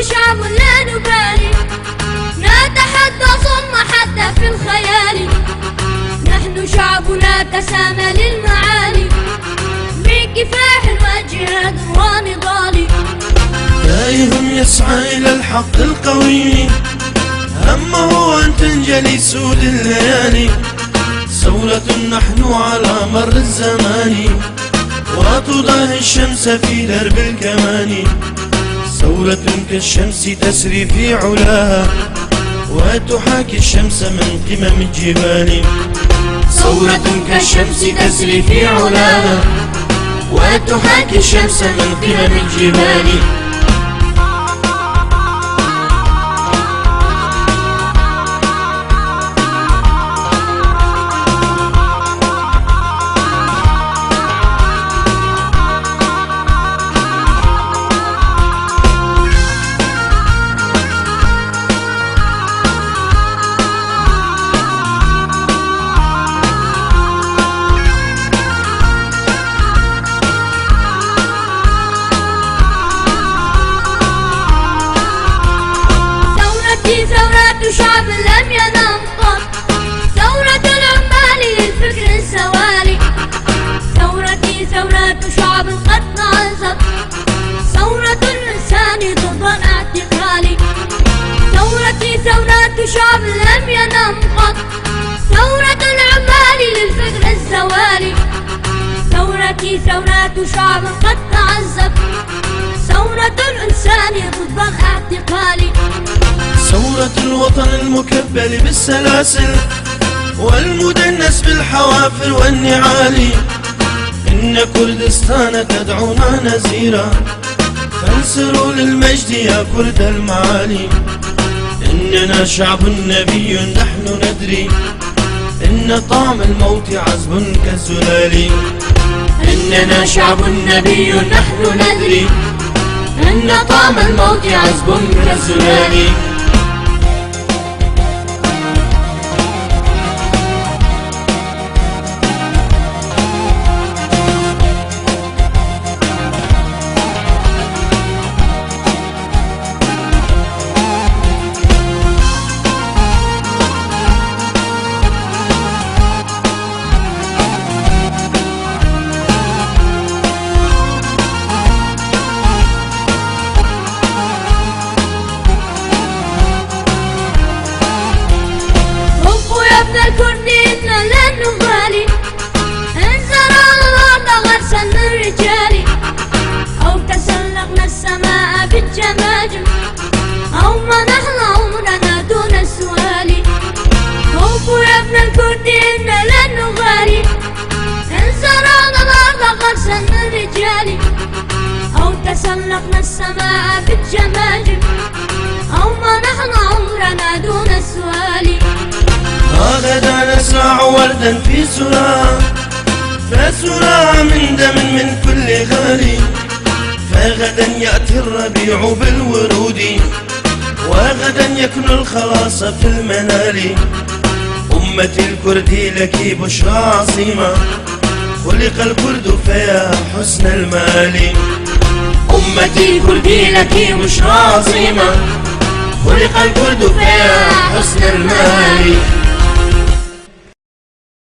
شعب لا نبالي، نتحدى ثم حتى في الخيال. نحن شعب لا تسامى للمعالي، بكفاح وجهاد ونضال. تائه يسعى إلى الحق القويم، همه أن تنجلي سود الليالي. ثورة نحن على مر الزمان، وتضاهي الشمس في درب الكمان. ثورة كالشمس تسري في علاها، وتحاكي الشمس من قمم الجبال. ثورة كالشمس تسري في علاها، وتحاكي الشمس من قمم الجبال. ثورة شعب لم ينم قط، ثورة العمال للفكر الزوالي. ثورتي ثورة شعب قد تعذب، ثورة الإنسان ضد الاعتقال. ثورتي ثورة شعب لم ينم قط، ثورة العمال للفكر الزوالي. ثورتي ثورة شعب قد تعذب، ثورة الإنسان ضد الاعتقال. ثورة الوطن المكبل بالسلاسل، والمدنس بالحوافر والنعال. إن كردستان تدعونا نزيرا، فانصروا للمجد يا كرد المعالي. إننا شعب نبي نحن ندري، إن طعم الموت عذب كالزلال. إننا شعب نبي نحن ندري، إن طعم الموت عذب كالزلال. كردنا لن نبالي، إن زرعنا الأرض غرسا من رجالي، أو تسلقنا السماء بالجماجم، أو منحنا عمرنا دون السؤال. خوفوا يا ابن الكرد إنا لن نبالي، إن زرعنا الأرض غرسا من رجالي، أو تسلقنا السماء بالجماجم، أو منحنا عمرنا دون السؤال. غدا نزرع وردا في سرى، فسرى من دم من كل غالي. فغدا يأتي الربيع بالورود، وغدا يكن الخلاص في المنال. أمتي الكرد لك بشرى عظيمة، خلق الكرد فيا حسن المال. أمتي الكرد لك بشرى عظيمة، خلق الكرد فيا حسن المال.